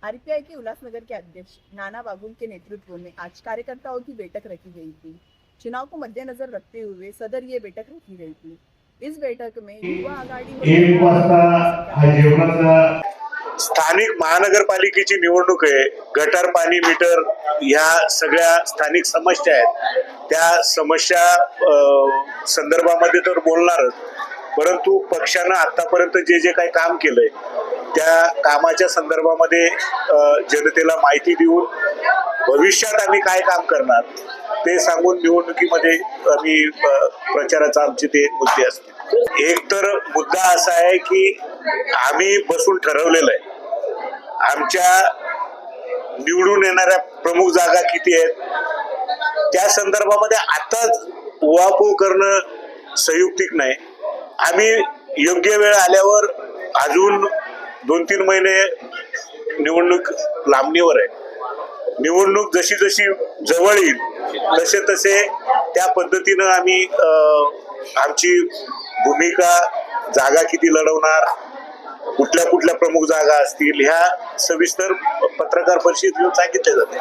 RPI के उल्लासनगर के अध्यक्ष नाना बागुल के नेतृत्व में आज कार्यकर्ताओं की बैठक रखी गई थी। चुनाव को मद्देनजर रखते हुए सदर ये बैठक रखी गई थी। इस बैठक में युवा आघाड़ी व एक वाजता हा जेवणाचा स्थानिक महानगरपालिकेची निवडणूक आहे। गटार पाणी मीटर या सगळ्या स्थानिक समस्या आहेत, त्या समस्या संदर्भामध्ये तर बोलणारच, परंतु पक्षानं आतापर्यंत जे जे काही काम केलंय त्या कामाच्या संदर्भामध्ये जनतेला माहिती देऊन भविष्यात आम्ही काय काम करणार ते सांगून निवडणुकीमध्ये आम्ही प्रचाराचा आमचे ते मुद्दे असतील। एक तर मुद्दा असा आहे की आम्ही बसून ठरवलेलं आहे आमच्या निवडून येणाऱ्या प्रमुख जागा किती आहेत त्या संदर्भामध्ये आताच उहापोह करणं संयुक्तिक नाही। आम्ही योग्य वेळ आल्यावर अजून 2-3 महिने निवडणूक लांबणीवर आहे। निवडणूक जशी जशी जवळ येईल तसे तसे त्या पद्धतीनं आम्ही आमची भूमिका, जागा किती लढवणार, कुठल्या कुठल्या प्रमुख जागा असतील ह्या सविस्तर पत्रकार परिषदेत सांगितले जाते।